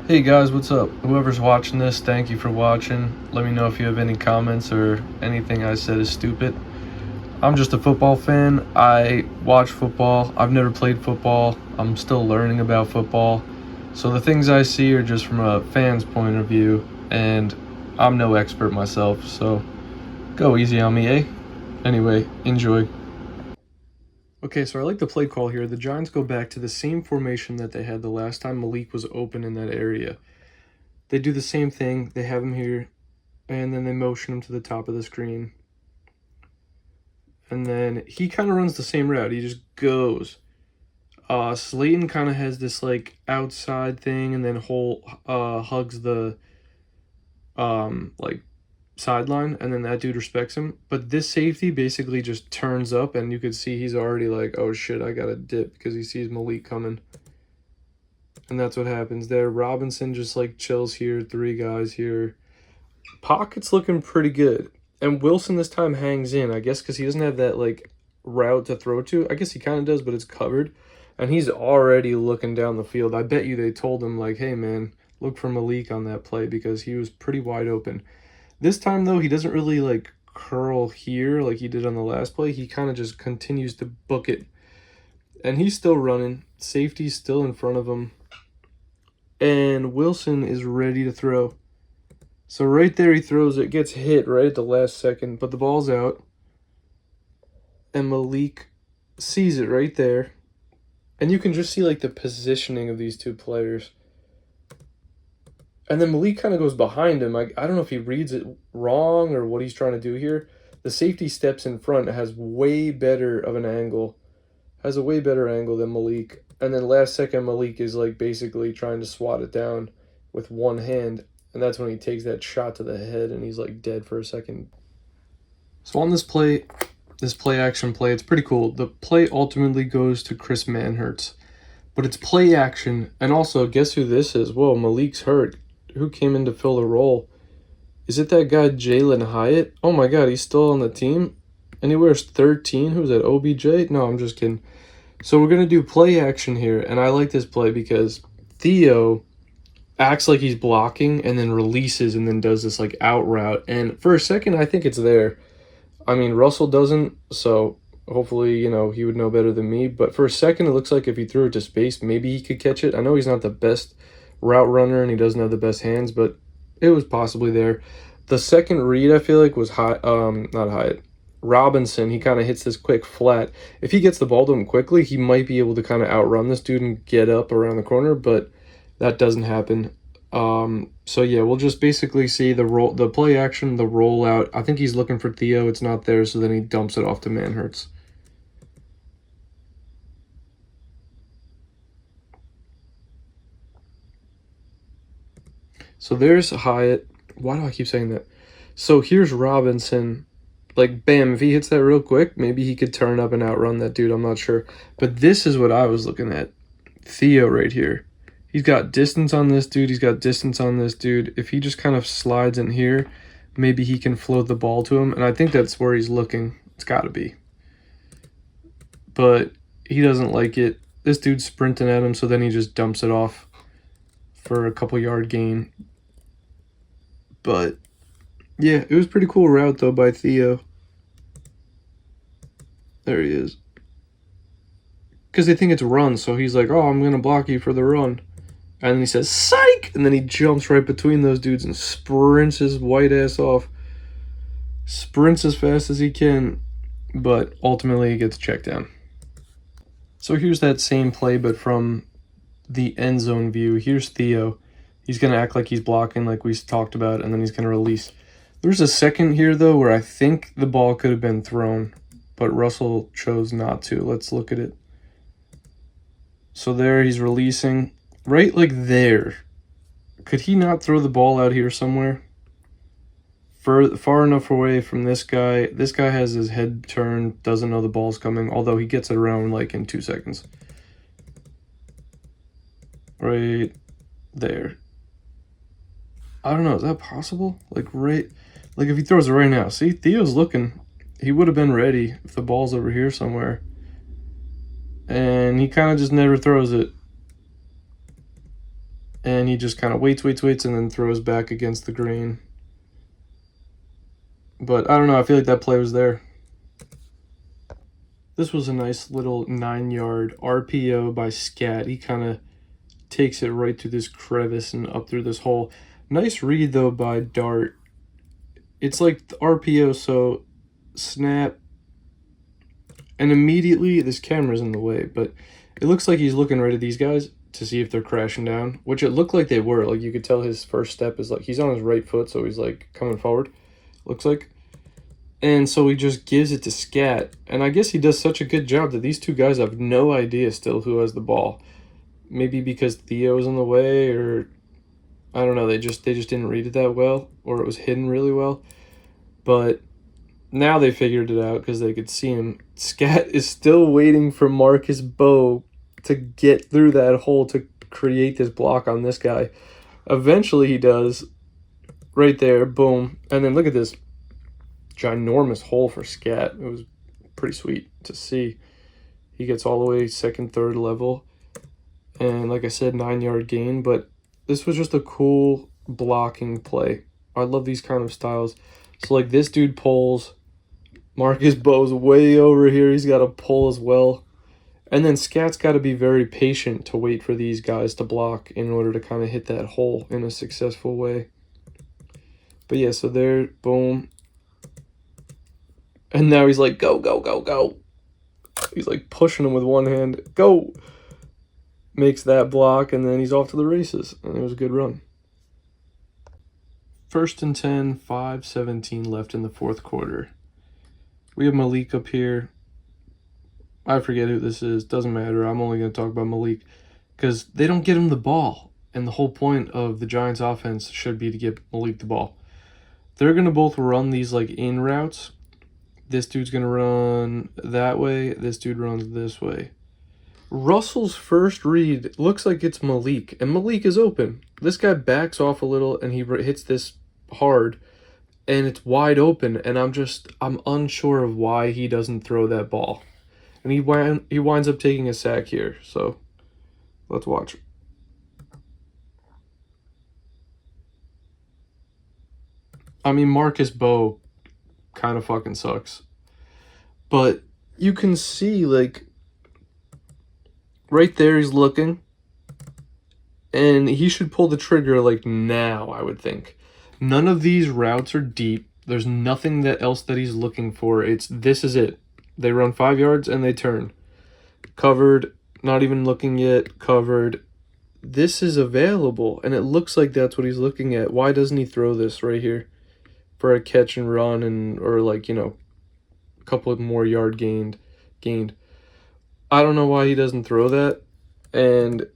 Hey guys, what's up? Whoever's watching this, thank you for watching. Let me know if you have any comments or anything I said is stupid. I'm just a football fan. I watch football. I've never played football. I'm still learning about football. So the things I see are just from a fan's point of view, and I'm no expert myself, so go easy on me, eh? Anyway, enjoy. Okay, so I like the play call here. The Giants go back to the same formation that they had the last time Malik was open in that area. They do the same thing. They have him here, and then they motion him to the top of the screen. And then he kind of runs the same route. He just goes. Slayton kind of has this like outside thing, and then hugs the like sideline, and then that dude respects him. But this safety basically just turns up, and you could see he's already like, oh shit, I gotta dip, because he sees Malik coming. And that's what happens there. Robinson just like chills here, three guys here. Pocket's looking pretty good. And Wilson this time hangs in, I guess, because he doesn't have that like route to throw to. I guess he kind of does, but it's covered. And he's already looking down the field. I bet you they told him, like, hey, man, look for Malik on that play, because he was pretty wide open. This time, though, he doesn't really, like, curl here like he did on the last play. He kind of just continues to book it. And he's still running. Safety's still in front of him. And Wilson is ready to throw. So right there he throws it, gets hit right at the last second, but the ball's out. And Malik sees it right there. And you can just see like the positioning of these two players. And then Malik kind of goes behind him. I don't know if he reads it wrong or what he's trying to do here. The safety steps in front, has way better of an angle. Has a way better angle than Malik. And then last second Malik is like basically trying to swat it down with one hand. And that's when he takes that shot to the head and he's like dead for a second. So on this play action play, it's pretty cool. The play ultimately goes to Chris Manhertz. But it's play action. And also, guess who this is? Whoa, Malik's hurt. Who came in to fill the role? Is it that guy Jalen Hyatt? Oh my god, he's still on the team? And he wears 13? Who's that, OBJ? No, I'm just kidding. So we're going to do play action here. And I like this play because Theo acts like he's blocking and then releases and then does this like out route. And for a second, I think it's there. I mean, Russell doesn't, so hopefully, you know, he would know better than me. But for a second, it looks like if he threw it to space, maybe he could catch it. I know he's not the best route runner and he doesn't have the best hands, but it was possibly there. The second read, I feel like, was not Hyatt. Robinson, he kind of hits this quick flat. If he gets the ball to him quickly, he might be able to kind of outrun this dude and get up around the corner, but that doesn't happen. So yeah, we'll just basically see the play action, the rollout. I think he's looking for Theo. It's not there, so then he dumps it off to Manhertz. So there's Hyatt. Why do I keep saying that? So here's Robinson. Like, bam, if he hits that real quick, maybe he could turn up and outrun that dude. I'm not sure. But this is what I was looking at. Theo right here. He's got distance on this dude. He's got distance on this dude. If he just kind of slides in here, maybe he can float the ball to him. And I think that's where he's looking. It's got to be. But he doesn't like it. This dude's sprinting at him, so then he just dumps it off for a couple yard gain. But yeah, it was a pretty cool route, though, by Theo. There he is. Because they think it's run, so he's like, oh, I'm going to block you for the run. And then he says, psych! And then he jumps right between those dudes and sprints his white ass off. Sprints as fast as he can, but ultimately he gets checked down. So here's that same play, but from the end zone view. Here's Theo. He's going to act like he's blocking like we talked about, and then he's going to release. There's a second here, though, where I think the ball could have been thrown, but Russell chose not to. Let's look at it. So there he's releasing. Right like there. Could he not throw the ball out here somewhere? Far enough away from this guy. This guy has his head turned, doesn't know the ball's coming, although he gets it around like in 2 seconds. Right there. I don't know, is that possible? Like if he throws it right now. See, Theo's looking. He would have been ready if the ball's over here somewhere. And he kind of just never throws it. And he just kind of waits, and then throws back against the grain. But I don't know, I feel like that play was there. This was a nice little 9-yard RPO by Scat. He kind of takes it right through this crevice and up through this hole. Nice read, though, by Dart. It's like the RPO, so snap. And immediately, this camera's in the way, but it looks like he's looking right at these guys to see if they're crashing down, which it looked like they were. Like, you could tell his first step is like, he's on his right foot, so he's like coming forward, looks like. And so he just gives it to Scat. And I guess he does such a good job that these two guys have no idea still who has the ball. Maybe because Theo's in the way, or I don't know, they just didn't read it that well, or it was hidden really well. But now they figured it out because they could see him. Scat is still waiting for Marcus Bow to get through that hole to create this block on this guy. Eventually he does. Right there, boom. And then look at this ginormous hole for Scat. It was pretty sweet to see. He gets all the way second, third level. And like I said, 9-yard gain. But this was just a cool blocking play. I love these kind of styles. So like this dude pulls. Marcus Bow's way over here. He's got to pull as well. And then Scat's got to be very patient to wait for these guys to block in order to kind of hit that hole in a successful way. But yeah, so there, boom. And now he's like, go, go, go, go. He's like pushing him with one hand. Go. Makes that block, and then he's off to the races. And it was a good run. 1st and 10, 5:17 left in the fourth quarter. We have Malik up here. I forget who this is. Doesn't matter. I'm only going to talk about Malik because they don't get him the ball. And the whole point of the Giants offense should be to get Malik the ball. They're going to both run these like in routes. This dude's going to run that way. This dude runs this way. Russell's first read looks like it's Malik, and Malik is open. This guy backs off a little, and he hits this hard, and it's wide open, and I'm unsure of why he doesn't throw that ball. And he winds up taking a sack here, so let's watch. I mean, Marcus Bow kind of fucking sucks. But you can see, like, right there he's looking. And he should pull the trigger, like, now, I would think. None of these routes are deep. There's nothing else that he's looking for. This is it. They run 5 yards and they turn. Covered, not even looking yet, covered. This is available, and it looks like that's what he's looking at. Why doesn't he throw this right here for a catch and run or like, you know, a couple of more yard gained? I don't know why he doesn't throw that. And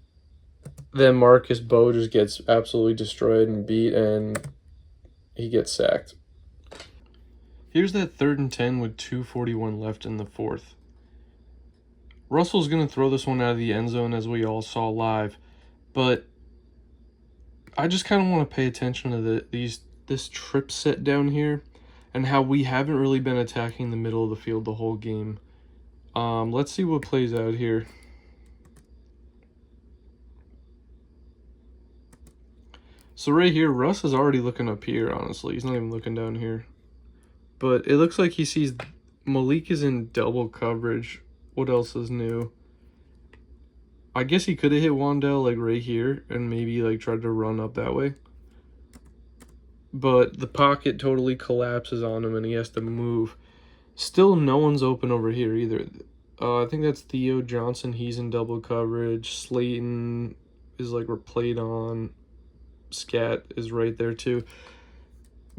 then Marcus Bow just gets absolutely destroyed and beat, and he gets sacked. Here's that 3rd and 10 with 2:41 left in the fourth. Russell's going to throw this one out of the end zone, as we all saw live. But I just kind of want to pay attention to this trip set down here and how we haven't really been attacking the middle of the field the whole game. Let's see what plays out here. So right here, Russ is already looking up here, honestly. He's not even looking down here. But it looks like he sees Malik is in double coverage. What else is new? I guess he could have hit Wandell like right here and maybe like tried to run up that way. But the pocket totally collapses on him and he has to move. Still no one's open over here either. I think that's Theo Johnson. He's in double coverage. Slayton is like replayed on. Scat is right there too.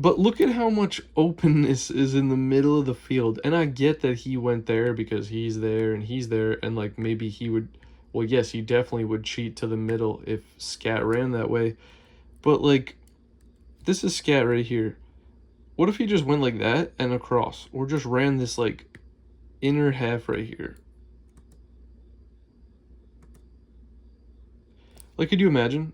But look at how much openness is in the middle of the field. And I get that he went there because he's there and he's there. And like maybe he would, well, yes, he definitely would cheat to the middle if Scat ran that way. But like, this is Scat right here. What if he just went like that and across? Or just ran this like inner half right here? Like, could you imagine?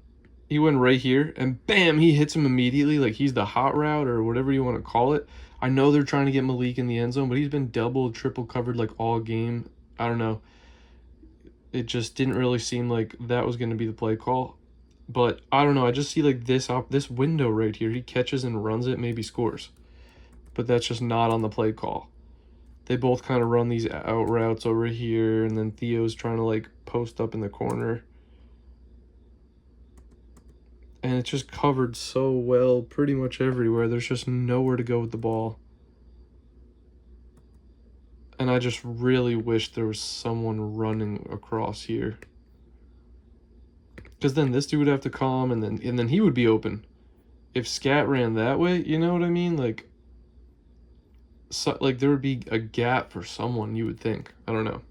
He went right here, and bam, he hits him immediately, like he's the hot route or whatever you want to call it. I know they're trying to get Malik in the end zone, but he's been double, triple covered like all game. I don't know. It just didn't really seem like that was going to be the play call. But I don't know. I just see like this window right here. He catches and runs it, maybe scores. But that's just not on the play call. They both kind of run these out routes over here, and then Theo's trying to like post up in the corner. And it's just covered so well pretty much everywhere. There's just nowhere to go with the ball. And I just really wish there was someone running across here. Because then this dude would have to come, and then he would be open. If Scat ran that way, you know what I mean? Like there would be a gap for someone, you would think. I don't know.